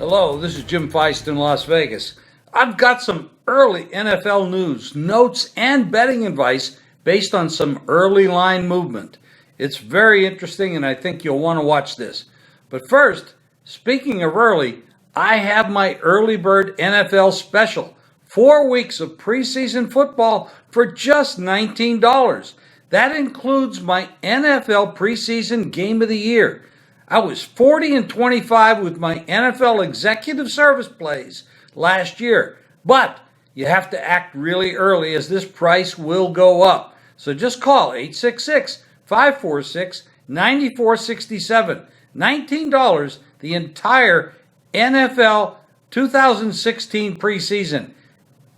Hello, this is Jim Feist in Las Vegas. I've got some early NFL news, notes, and betting advice based on some early line movement. It's very interesting, and I think you'll want to watch this. But first, speaking of early, I have my early bird NFL special. 4 weeks of preseason football for just $19. That includes my NFL preseason game of the year. I was 40 and 25 with my NFL executive service plays last year, but you have to act really early as this price will go up. So just call 866-546-9467. $19, the entire NFL 2016 preseason.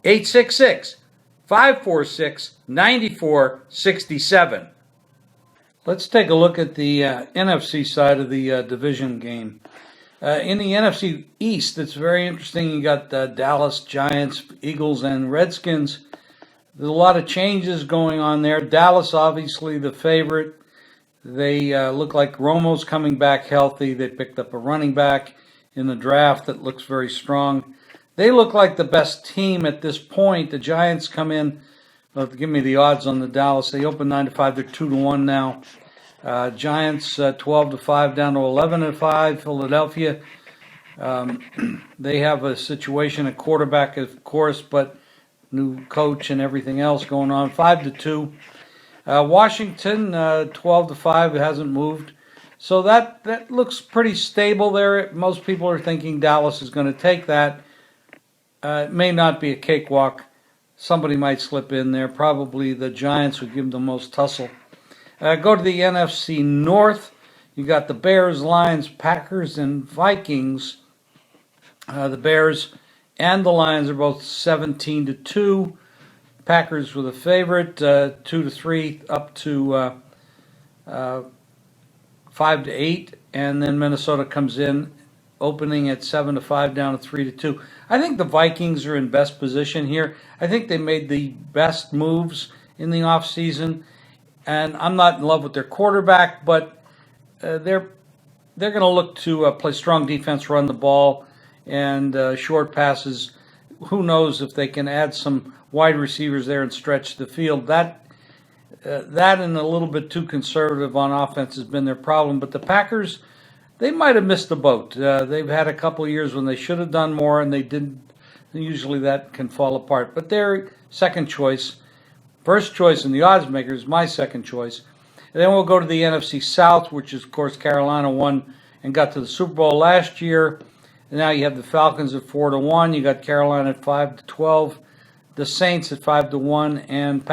866-546-9467. Let's take a look at the NFC side of the division game. In the NFC East, it's very interesting. You got Dallas, Giants, Eagles, and Redskins. There's a lot of changes going on there. Dallas, obviously, the favorite. They look like Romo's coming back healthy. They picked up a running back in the draft that looks very strong. They look like the best team at this point. The Giants come in. Give me the odds on the Dallas. They opened 9-5. They're 2-1 now. Giants 12-5 down to 11-5. Philadelphia. They have a situation at quarterback, of course, but new coach and everything else going on. 5-2. Washington 12-5. It hasn't moved. So that looks pretty stable there. Most people are thinking Dallas is going to take that. It may not be a cakewalk. Somebody might slip in there. Probably the Giants would give them the most tussle. Go to the NFC North. You got the Bears, Lions, Packers, and Vikings. The Bears and the Lions are both 17-2. Packers were the favorite, 2-3 up to 5-8, and then Minnesota comes in, opening at 7-5 down to 3-2. I think the Vikings are in best position here. I think they made the best moves in the offseason, and I'm not in love with their quarterback, but they're going to look to play strong defense, run the ball, and short passes. Who knows if they can add some wide receivers there and stretch the field. That and a little bit too conservative on offense has been their problem. But the Packers, they might have missed the boat. They've had a couple of years when they should have done more, and they didn't. Usually that can fall apart. But they're second choice. First choice in the odds makers, my second choice. And then we'll go to the NFC South, which is, of course, Carolina won and got to the Super Bowl last year. And now you have the Falcons at 4-1. You got Carolina at 5-12. The Saints at 5-1, and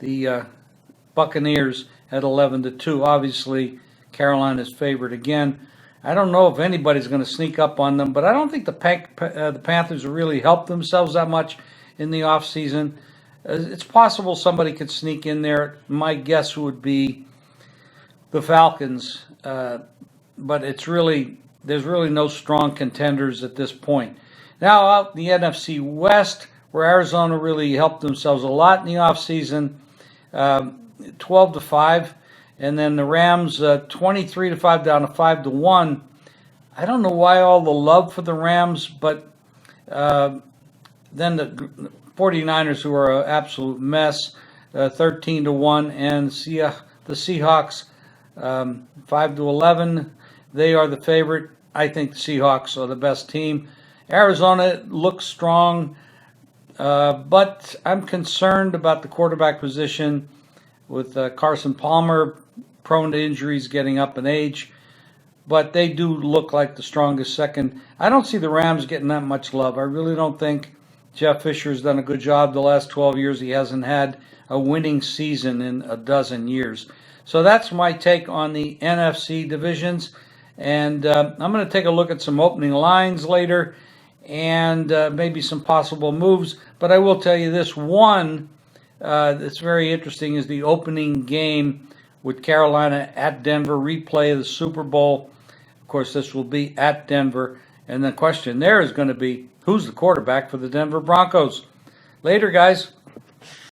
the Buccaneers at 11-2. Obviously, Carolina's favored again. I don't know if anybody's going to sneak up on them, but I don't think the Panthers have really helped themselves that much in the offseason. It's possible somebody could sneak in there. My guess would be the Falcons, but there's really no strong contenders at this point. Now out in the NFC West, where Arizona really helped themselves a lot in the offseason, 12-5. And then the Rams, 23-5 down to 5-1. I don't know why all the love for the Rams, but then the 49ers, who are an absolute mess, 13-1, and the Seahawks, 5-11. They are the favorite. I think the Seahawks are the best team. Arizona looks strong, but I'm concerned about the quarterback position with Carson Palmer prone to injuries, getting up in age. But they do look like the strongest second. I don't see the Rams getting that much love. I really don't think Jeff Fisher has done a good job the last 12 years. He hasn't had a winning season in a dozen years. So that's my take on the NFC divisions. And I'm going to take a look at some opening lines later and maybe some possible moves. But I will tell you this one that's very interesting is the opening game with Carolina at Denver, replay of the Super Bowl. Of course, this will be at Denver. And the question there is going to be, who's the quarterback for the Denver Broncos? Later, guys.